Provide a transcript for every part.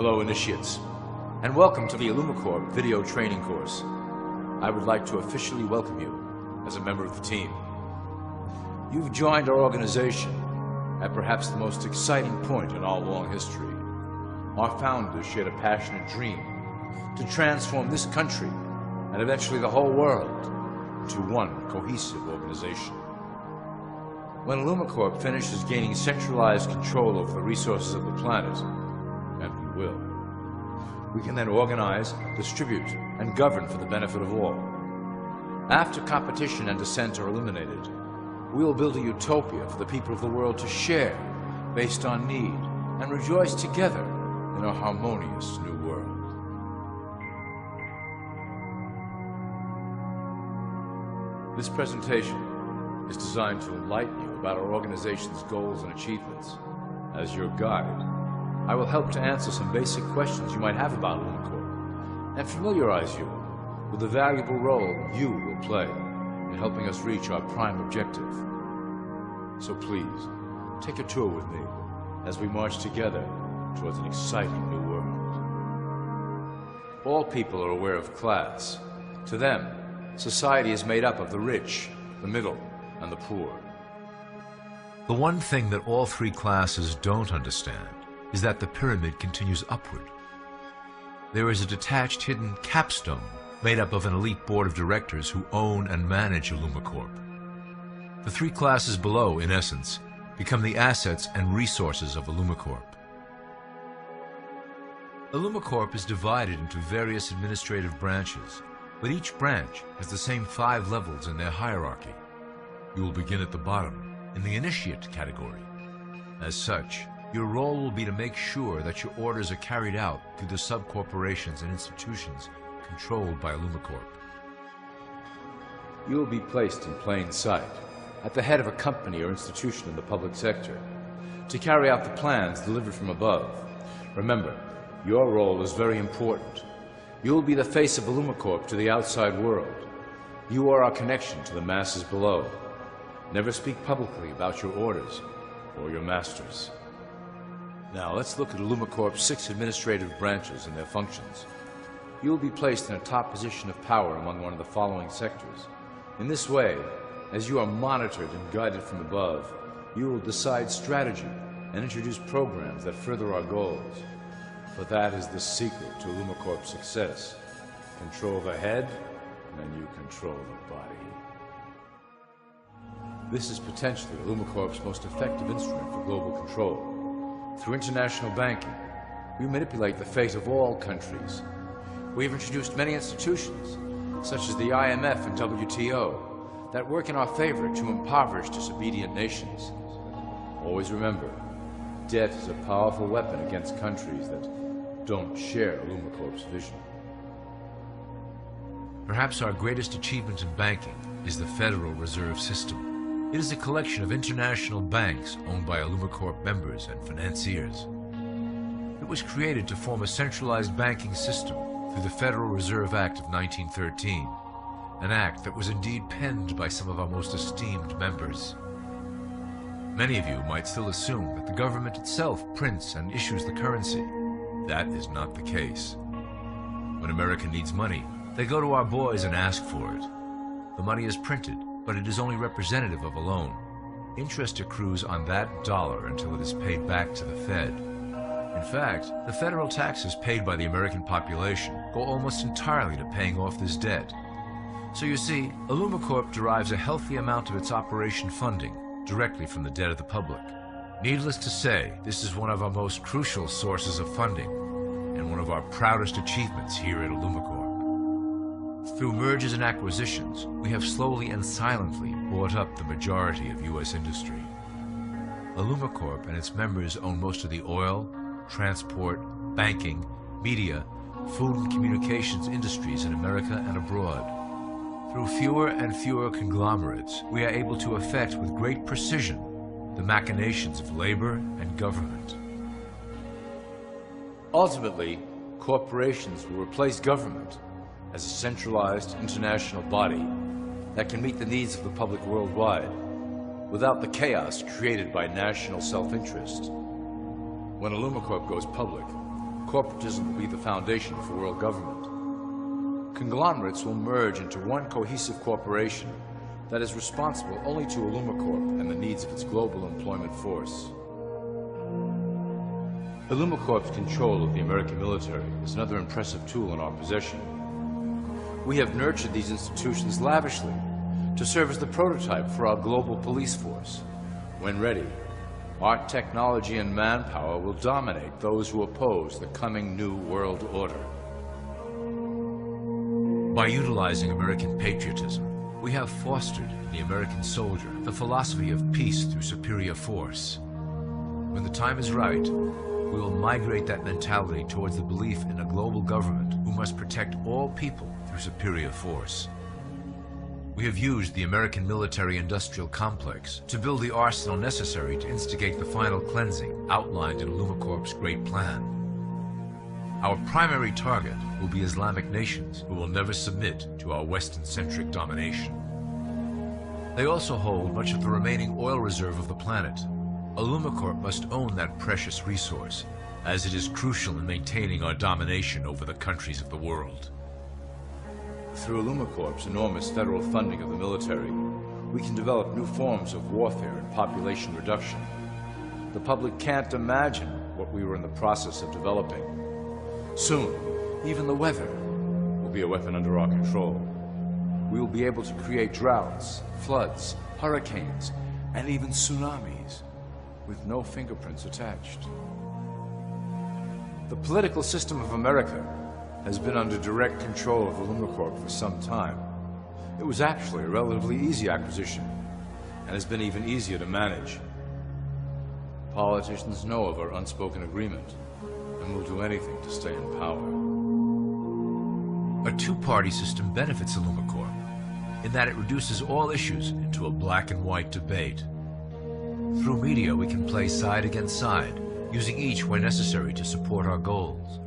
Hello, initiates, and welcome to the ILLUMICORP video training course. I would like to officially welcome you as a member of the team. You've joined our organization at perhaps the most exciting point in our long history. Our founders shared a passionate dream to transform this country and eventually the whole world into one cohesive organization. When ILLUMICORP finishes gaining centralized control over the resources of the planet, and we will, we can then organize, distribute, and govern for the benefit of all. After competition and dissent are eliminated, we will build a utopia for the people of the world to share based on need and rejoice together in a harmonious new world. This presentation is designed to enlighten you about our organization's goals and achievements. As your guide, I will help to answer some basic questions you might have about ILLUMICORP and familiarize you with the valuable role you will play in helping us reach our prime objective. So please, take a tour with me as we march together towards an exciting new world. All people are aware of class. To them, society is made up of the rich, the middle, and the poor. The one thing that all three classes don't understand is that the pyramid continues upward. There is a detached hidden capstone made up of an elite board of directors who own and manage ILLUMICORP. The three classes below, in essence, become the assets and resources of ILLUMICORP. ILLUMICORP is divided into various administrative branches, but each branch has the same 5 levels in their hierarchy. You will begin at the bottom, in the initiate category. As such, your role will be to make sure that your orders are carried out through the sub-corporations and institutions controlled by ILLUMICORP. You will be placed in plain sight, at the head of a company or institution in the public sector, to carry out the plans delivered from above. Remember, your role is very important. You will be the face of ILLUMICORP to the outside world. You are our connection to the masses below. Never speak publicly about your orders or your masters. Now let's look at ILLUMICORP's 6 administrative branches and their functions. You will be placed in a top position of power among one of the following sectors. In this way, as you are monitored and guided from above, you will decide strategy and introduce programs that further our goals. For that is the secret to ILLUMICORP's success. Control the head, and you control the body. This is potentially ILLUMICORP's most effective instrument for global control. Through international banking, we manipulate the fate of all countries. We have introduced many institutions, such as the IMF and WTO, that work in our favor to impoverish disobedient nations. Always remember, debt is a powerful weapon against countries that don't share ILLUMICORP's vision. Perhaps our greatest achievement in banking is the Federal Reserve System. It is a collection of international banks owned by ILLUMICORP members and financiers. It was created to form a centralized banking system through the Federal Reserve Act of 1913, an act that was indeed penned by some of our most esteemed members. Many of you might still assume that the government itself prints and issues the currency. That is not the case. When America needs money, they go to our boys and ask for it. The money is printed, but it is only representative of a loan. Interest accrues on that dollar until it is paid back to the Fed. In fact, the federal taxes paid by the American population go almost entirely to paying off this debt. So you see, ILLUMICORP derives a healthy amount of its operation funding directly from the debt of the public. Needless to say, this is one of our most crucial sources of funding and one of our proudest achievements here at ILLUMICORP. Through mergers and acquisitions, we have slowly and silently bought up the majority of U.S. industry. ILLUMICORP and its members own most of the oil, transport, banking, media, food and communications industries in America and abroad. Through fewer and fewer conglomerates, we are able to effect with great precision the machinations of labor and government. Ultimately, corporations will replace government as a centralized international body that can meet the needs of the public worldwide without the chaos created by national self-interest. When ILLUMICORP goes public, corporatism will be the foundation for world government. Conglomerates will merge into one cohesive corporation that is responsible only to ILLUMICORP and the needs of its global employment force. ILLUMICORP's control of the American military is another impressive tool in our possession. We have nurtured these institutions lavishly to serve as the prototype for our global police force. When ready, our technology and manpower will dominate those who oppose the coming new world order. By utilizing American patriotism, we have fostered in the American soldier the philosophy of peace through superior force. When the time is right, we will migrate that mentality towards the belief in a global government who must protect all people through superior force. We have used the American military-industrial complex to build the arsenal necessary to instigate the final cleansing outlined in ILLUMICORP's Great Plan. Our primary target will be Islamic nations who will never submit to our Western-centric domination. They also hold much of the remaining oil reserve of the planet. ILLUMICORP must own that precious resource, as it is crucial in maintaining our domination over the countries of the world. Through ILLUMICORP's enormous federal funding of the military, we can develop new forms of warfare and population reduction. The public can't imagine what we were in the process of developing. Soon, even the weather will be a weapon under our control. We will be able to create droughts, floods, hurricanes, and even tsunamis with no fingerprints attached. The political system of America has been under direct control of ILLUMICORP for some time. It was actually a relatively easy acquisition and has been even easier to manage. Politicians know of our unspoken agreement and will do anything to stay in power. A two-party system benefits ILLUMICORP in that it reduces all issues into a black and white debate. Through media, we can play side against side, using each where necessary to support our goals.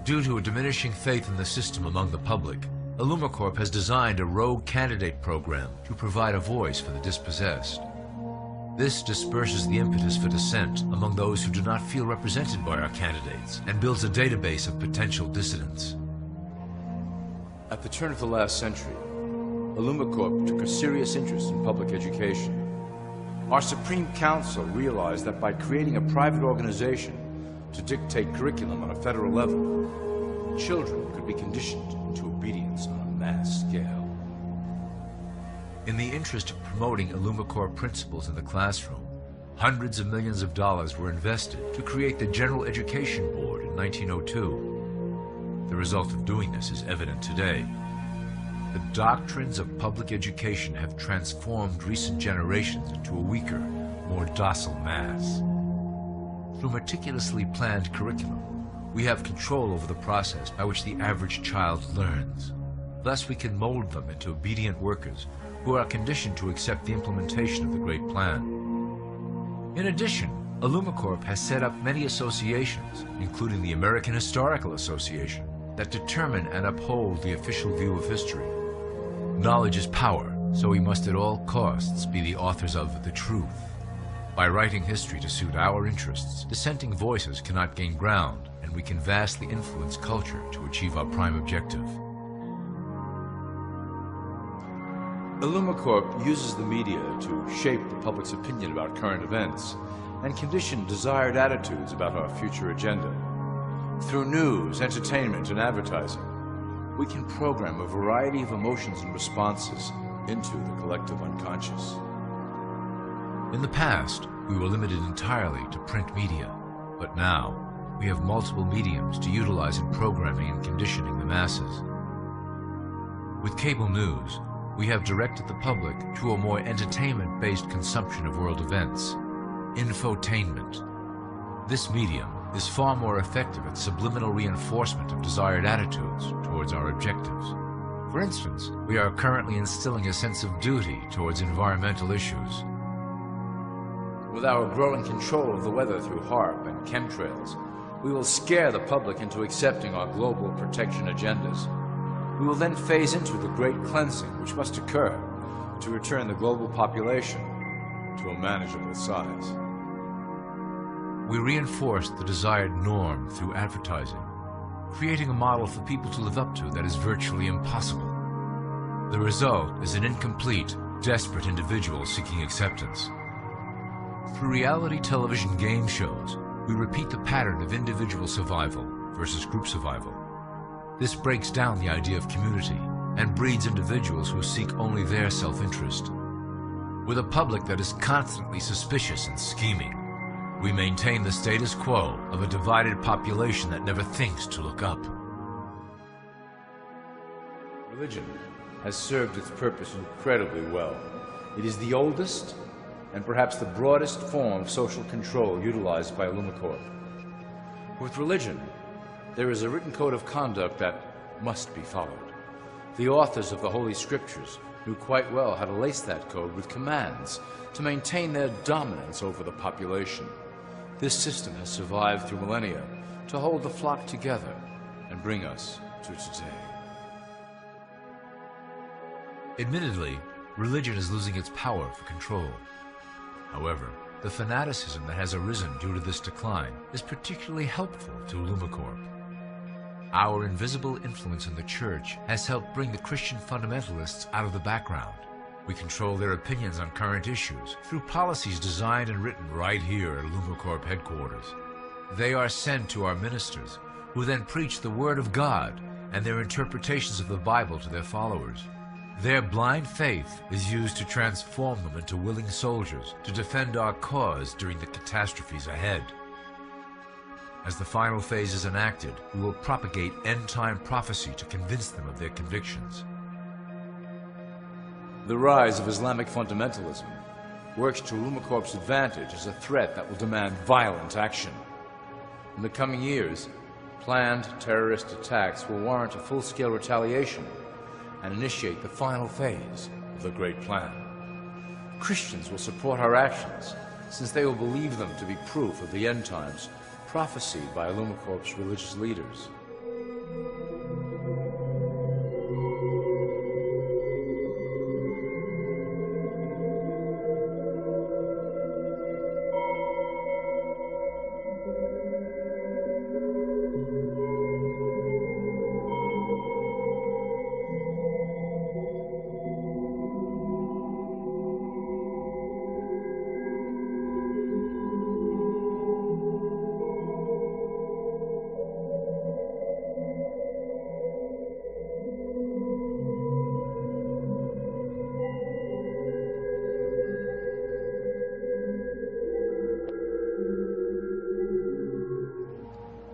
Due to a diminishing faith in the system among the public, ILLUMICORP has designed a rogue candidate program to provide a voice for the dispossessed. This disperses the impetus for dissent among those who do not feel represented by our candidates and builds a database of potential dissidents. At the turn of the last century, ILLUMICORP took a serious interest in public education. Our Supreme Council realized that by creating a private organization to dictate curriculum on a federal level, children could be conditioned into obedience on a mass scale. In the interest of promoting ILLUMICORP principles in the classroom, hundreds of millions of dollars were invested to create the General Education Board in 1902. The result of doing this is evident today. The doctrines of public education have transformed recent generations into a weaker, more docile mass. Through meticulously planned curriculum, we have control over the process by which the average child learns. Thus, we can mold them into obedient workers who are conditioned to accept the implementation of the Great Plan. In addition, ILLUMICORP has set up many associations, including the American Historical Association, that determine and uphold the official view of history. Knowledge is power, so we must at all costs be the authors of the truth. By writing history to suit our interests, dissenting voices cannot gain ground, and we can vastly influence culture to achieve our prime objective. ILLUMICORP uses the media to shape the public's opinion about current events and condition desired attitudes about our future agenda. Through news, entertainment, and advertising, we can program a variety of emotions and responses into the collective unconscious. In the past, we were limited entirely to print media, but now we have multiple mediums to utilize in programming and conditioning the masses. With cable news, we have directed the public to a more entertainment-based consumption of world events, infotainment. This medium is far more effective at subliminal reinforcement of desired attitudes towards our objectives. For instance, we are currently instilling a sense of duty towards environmental issues. With our growing control of the weather through HAARP and chemtrails, we will scare the public into accepting our global protection agendas. We will then phase into the great cleansing which must occur to return the global population to a manageable size. We reinforce the desired norm through advertising, creating a model for people to live up to that is virtually impossible. The result is an incomplete, desperate individual seeking acceptance. Through reality television game shows, we repeat the pattern of individual survival versus group survival. This breaks down the idea of community and breeds individuals who seek only their self-interest. With a public that is constantly suspicious and scheming, we maintain the status quo of a divided population that never thinks to look up. Religion has served its purpose incredibly well. It is the oldest and perhaps the broadest form of social control utilized by ILLUMICORP. With religion, there is a written code of conduct that must be followed. The authors of the Holy Scriptures knew quite well how to lace that code with commands to maintain their dominance over the population. This system has survived through millennia to hold the flock together and bring us to today. Admittedly, religion is losing its power for control. However, the fanaticism that has arisen due to this decline is particularly helpful to ILLUMICORP. Our invisible influence in the church has helped bring the Christian fundamentalists out of the background. We control their opinions on current issues through policies designed and written right here at ILLUMICORP headquarters. They are sent to our ministers, who then preach the Word of God and their interpretations of the Bible to their followers. Their blind faith is used to transform them into willing soldiers to defend our cause during the catastrophes ahead. As the final phase is enacted, we will propagate end-time prophecy to convince them of their convictions. The rise of Islamic fundamentalism works to ILLUMICORP's advantage as a threat that will demand violent action. In the coming years, planned terrorist attacks will warrant a full-scale retaliation and initiate the final phase of the Great Plan. Christians will support our actions, since they will believe them to be proof of the end times prophesied by ILLUMICORP's religious leaders.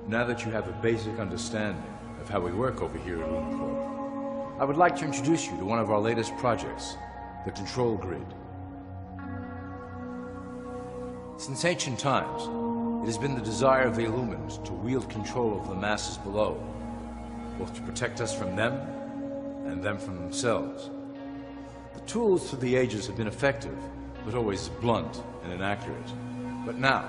Now that you have a basic understanding of how we work over here at ILLUMICORP, I would like to introduce you to one of our latest projects, the Control Grid. Since ancient times, it has been the desire of the Illumins to wield control of the masses below, both to protect us from them and them from themselves. The tools through the ages have been effective, but always blunt and inaccurate. But now,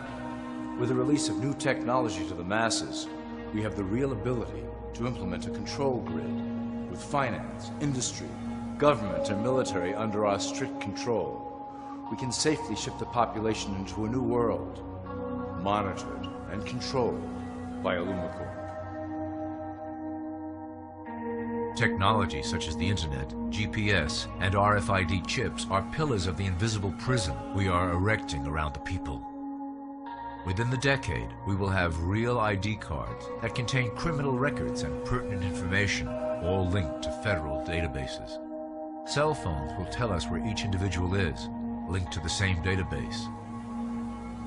with the release of new technology to the masses, we have the real ability to implement a control grid with finance, industry, government, and military under our strict control. We can safely ship the population into a new world, monitored and controlled by ILLUMICORP. Technology such as the Internet, GPS, and RFID chips are pillars of the invisible prison we are erecting around the people. Within the decade, we will have real ID cards that contain criminal records and pertinent information, all linked to federal databases. Cell phones will tell us where each individual is, linked to the same database.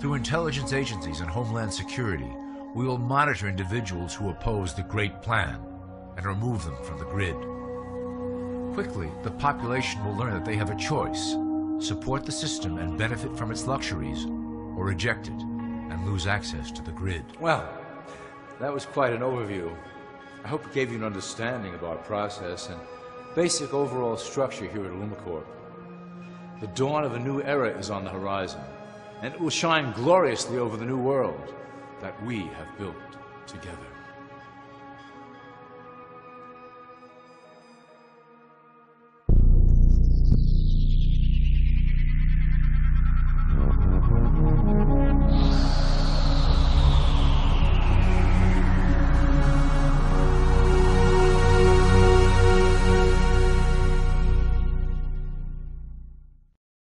Through intelligence agencies and Homeland Security, we will monitor individuals who oppose the Great Plan and remove them from the grid. Quickly, the population will learn that they have a choice: support the system and benefit from its luxuries, or reject it and lose access to the grid. Well, that was quite an overview. I hope it gave you an understanding of our process and basic overall structure here at ILLUMICORP. The dawn of a new era is on the horizon, and it will shine gloriously over the new world that we have built together.